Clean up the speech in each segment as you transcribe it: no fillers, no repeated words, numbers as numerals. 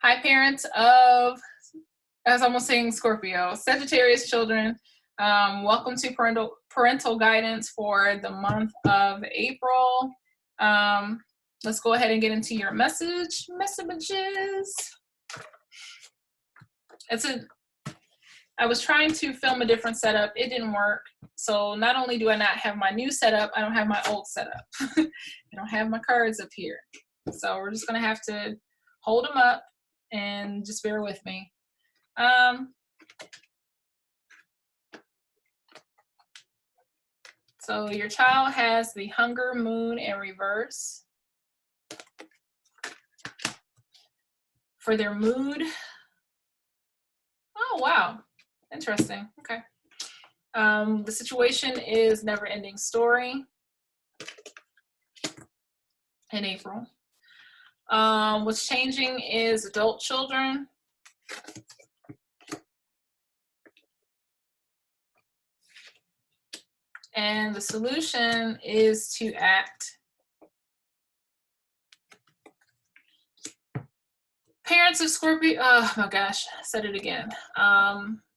Hi, parents of, as I'm almost saying, Scorpio, Sagittarius children. Welcome to parental guidance for the month of April. Let's go ahead and get into your messages. I was trying to film a different setup. It didn't work. So not only do I not have my new setup, I don't have my old setup. I don't have my cards up here. So we're just gonna have to hold them up and just bear with me. So your child has the hunger moon in reverse. For their mood, oh wow, interesting. Okay. The situation is never ending story in April. What's changing is adult children. And the solution is to act. Parents of Scorpio, oh my gosh, I said it again.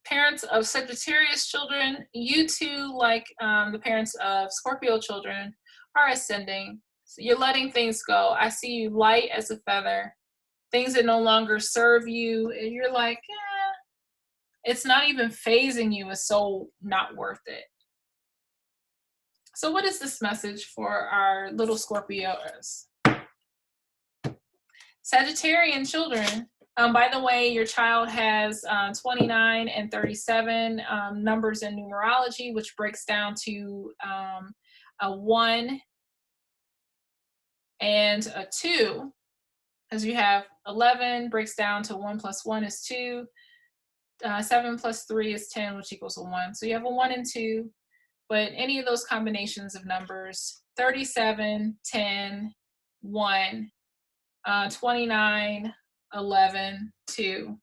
Parents of Sagittarius children, you too, like the parents of Scorpio children, are ascending. So you're letting things go. I see you light as a feather. Things that no longer serve you, and you're like, it's not even phasing you. It's so not worth it. So what is this message for our little Scorpios? Sagittarian children, by the way, your child has 29 and 37 numbers in numerology, which breaks down to a 1 and a 2. As you have 11 breaks down to 1 plus 1 is 2. 7 plus 3 is 10, which equals a 1. So you have a 1 and 2. But any of those combinations of numbers, 37, 10, 1, 29, 11, 2,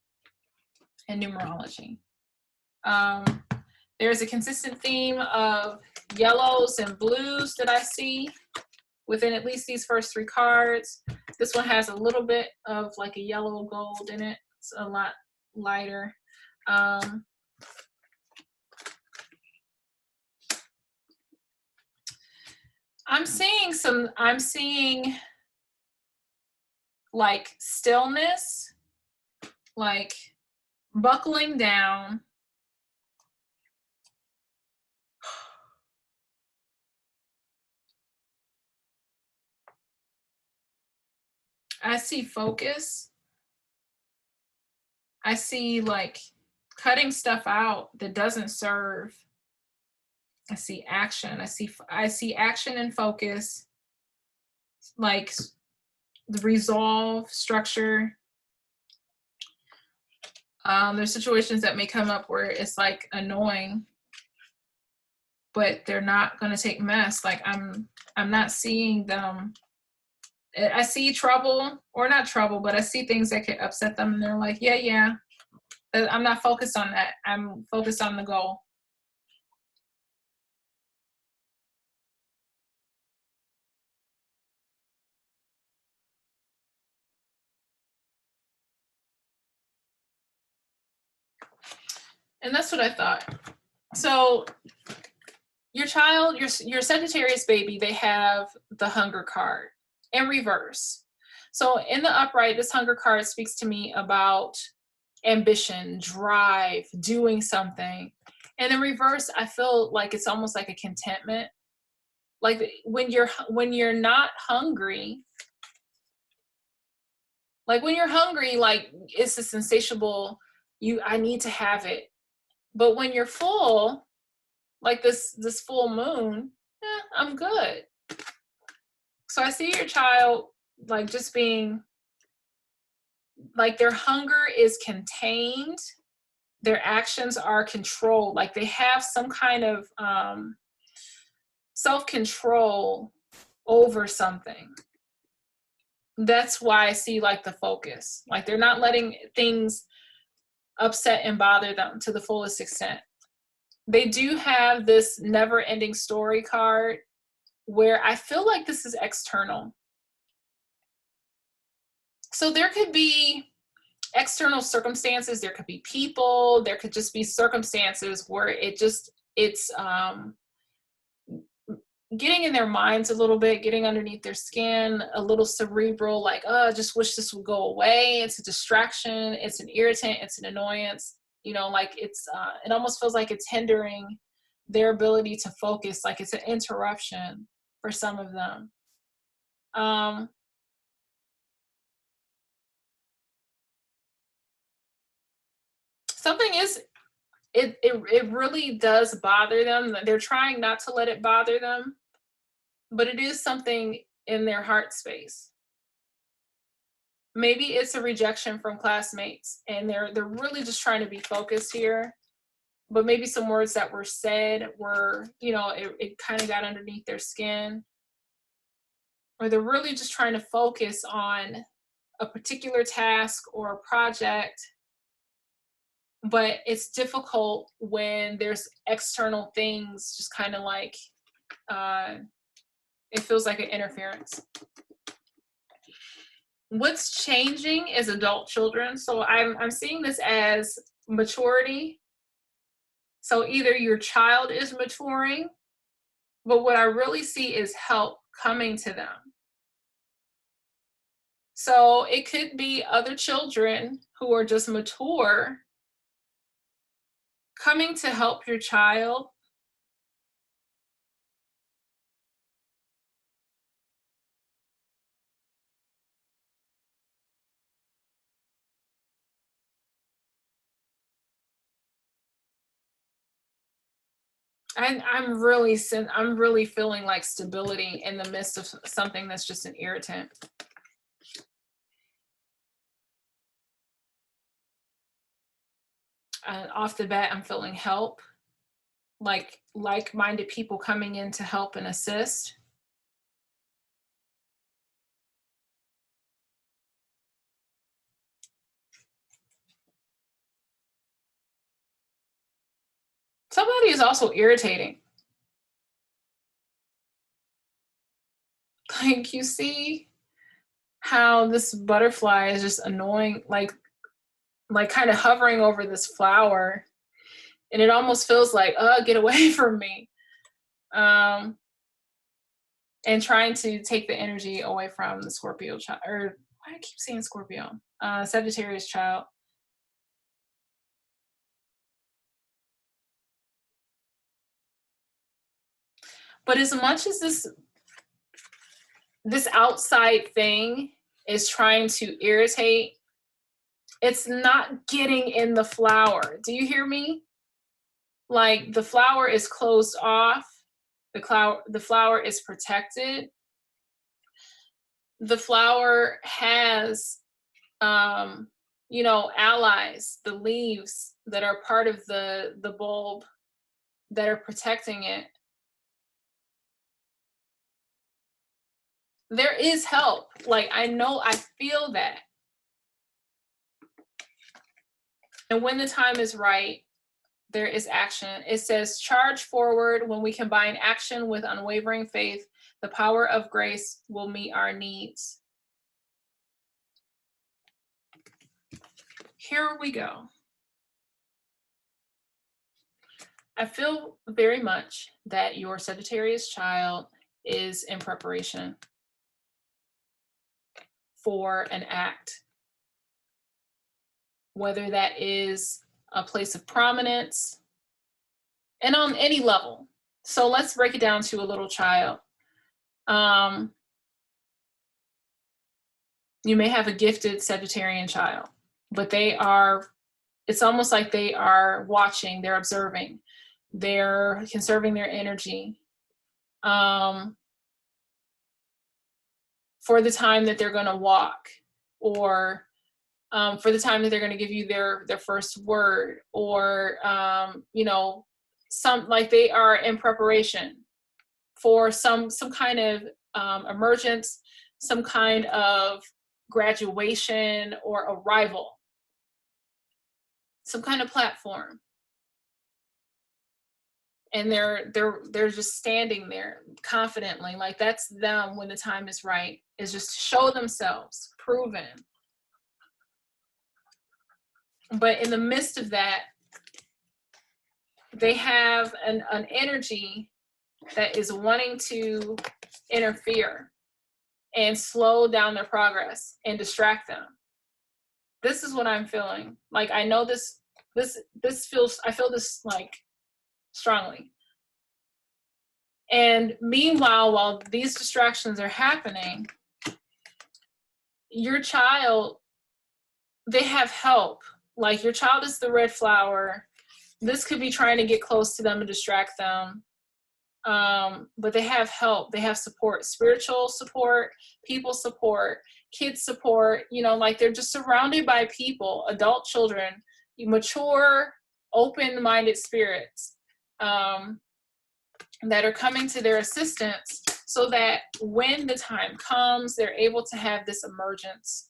and numerology. There's a consistent theme of yellows and blues that I see within at least these first 3 cards. This one has a little bit of like a yellow gold in it. It's a lot lighter. I'm seeing like stillness, like buckling down. I see focus. I see like cutting stuff out that doesn't serve. I see action. I see action and focus, like the resolve, structure. There's situations that may come up where it's like annoying, but they're not going to take mess. Like I'm not seeing them. I see trouble, or not trouble, but I see things that could upset them, and they're like, yeah. I'm not focused on that. I'm focused on the goal. And that's what I thought. So your child, your Sagittarius baby, they have the hunger card in reverse. So in the upright, this hunger card speaks to me about ambition, drive, doing something. And in reverse, I feel like it's almost like a contentment. Like when you're not hungry, like it's this insatiable, I need to have it. But when you're full, like this full moon, I'm good. So I see your child like just being like their hunger is contained, their actions are controlled, like they have some kind of self-control over something. That's why I see like the focus, like they're not letting things upset and bother them to the fullest extent. They do have this never-ending story card where I feel like this is external. So there could be external circumstances. There could be people, there could just be circumstances where it's getting in their minds a little bit, getting underneath their skin, a little cerebral, like, oh, I just wish this would go away. It's a distraction, it's an irritant, it's an annoyance, you know, like it almost feels like it's hindering their ability to focus, like it's an interruption for some of them. Something is, it really does bother them. They're trying not to let it bother them, but it is something in their heart space. Maybe it's a rejection from classmates and they're really just trying to be focused here, but maybe some words that were said were, you know, it kind of got underneath their skin, or they're really just trying to focus on a particular task or a project, but it's difficult when there's external things just kind of like it feels like an interference. What's changing is adult children. So I'm seeing this as maturity. So either your child is maturing, but what I really see is help coming to them. So it could be other children who are just mature coming to help your child. And I'm really feeling like stability in the midst of something that's just an irritant. And off the bat, I'm feeling help, like like-minded people coming in to help and assist. Somebody is also irritating. Like, you see how this butterfly is just annoying, like kind of hovering over this flower, and it almost feels like, get away from me. And trying to take the energy away from the Scorpio child, or why do I keep saying Scorpio? Sagittarius child. But as much as this outside thing is trying to irritate, it's not getting in the flower. Do you hear me? Like, the flower is closed off. The flower is protected. The flower has, you know, allies, the leaves that are part of the bulb that are protecting it. There is help. Like, I know, I feel that. And when the time is right, there is action. It says, charge forward. When we combine action with unwavering faith, the power of grace will meet our needs. Here we go. I feel very much that your Sagittarius child is in preparation for an act, whether that is a place of prominence and on any level. So let's break it down to a little child. You may have a gifted Sagittarian child, but it's almost like they are watching, they're observing, they're conserving their energy for the time that they're going to walk, or for the time that they're going to give you their first word, or you know, some, like, they are in preparation for some kind of emergence, some kind of graduation or arrival, some kind of platform. And they're just standing there confidently, like that's them when the time is right, is just to show themselves proven. But in the midst of that, they have an energy that is wanting to interfere and slow down their progress and distract them. This is what I'm feeling. Like, I know this feels, I feel this like strongly. And meanwhile, while these distractions are happening, your child, they have help. Like, your child is the red flower. This could be trying to get close to them and distract them. But they have help. They have support, spiritual support, people support, kids support, you know, like they're just surrounded by people, adult children, mature, open-minded spirits that are coming to their assistance so that when the time comes, they're able to have this emergence.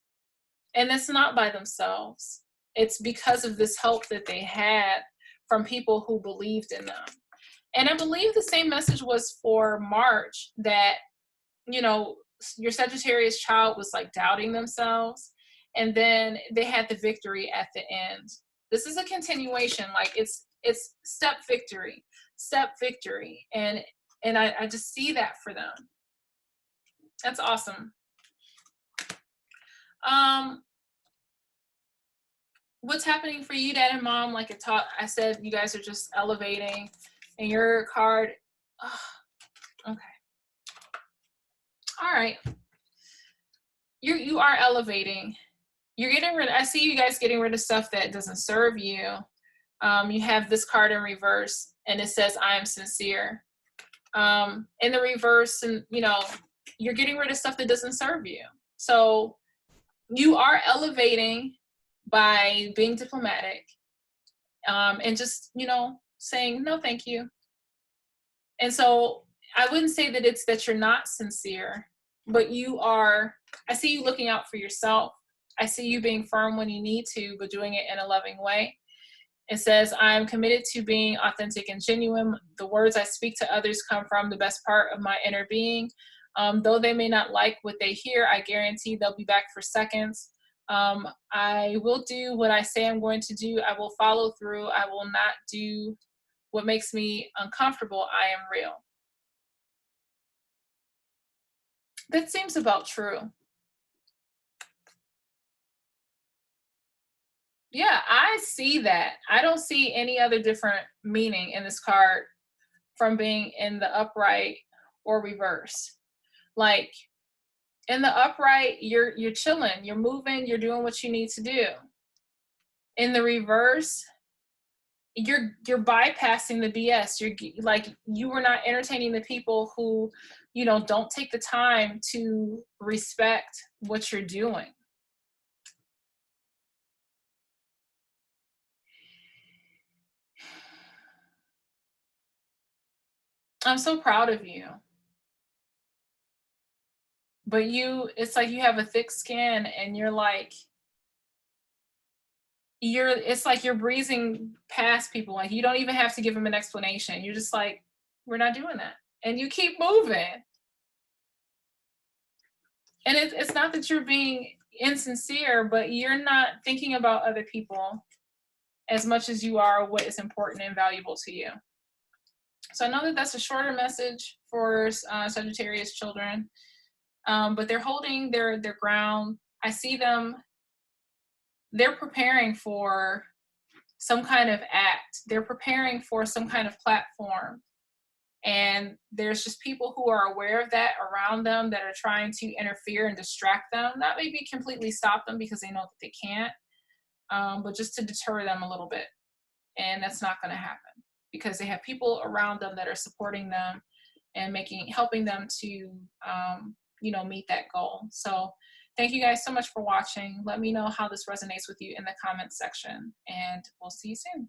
And it's not by themselves. It's because of this help that they had from people who believed in them. And I believe the same message was for March, that, you know, your Sagittarius child was like doubting themselves, and then they had the victory at the end. This is a continuation, like it's step victory, and I just see that for them. That's awesome. What's happening for you, Dad and Mom? Like I said, you guys are just elevating. And your card, okay. All right. You are elevating. You're getting rid, I see you guys getting rid of stuff that doesn't serve you. You have this card in reverse, and it says, I am sincere. In the reverse, and you know, you're getting rid of stuff that doesn't serve you. So you are elevating by being diplomatic, and just, you know, saying, no, thank you. And so I wouldn't say that it's that you're not sincere, but you are, I see you looking out for yourself. I see you being firm when you need to, but doing it in a loving way. It says, I'm committed to being authentic and genuine. The words I speak to others come from the best part of my inner being. Though they may not like what they hear, I guarantee they'll be back for seconds. I will do what I say I'm going to do. I will follow through. I will not do what makes me uncomfortable. I am real. That seems about true. Yeah, I see that. I don't see any other different meaning in this card from being in the upright or reverse. Like, in the upright, you're chilling, you're moving, you're doing what you need to do. In the reverse, you're bypassing the BS. You're like, you were not entertaining the people who, you know, don't take the time to respect what you're doing. I'm so proud of you. But it's like you have a thick skin, and you're like, it's like you're breezing past people. Like, you don't even have to give them an explanation. You're just like, we're not doing that. And you keep moving. And it's not that you're being insincere, but you're not thinking about other people as much as you are what is important and valuable to you. So I know that that's a shorter message for Sagittarius children, but they're holding their ground. I see them, they're preparing for some kind of act. They're preparing for some kind of platform. And there's just people who are aware of that around them that are trying to interfere and distract them. Not maybe completely stop them because they know that they can't, but just to deter them a little bit. And that's not going to happen because they have people around them that are supporting them and helping them to, you know, meet that goal. So thank you guys so much for watching. Let me know how this resonates with you in the comments section, and we'll see you soon.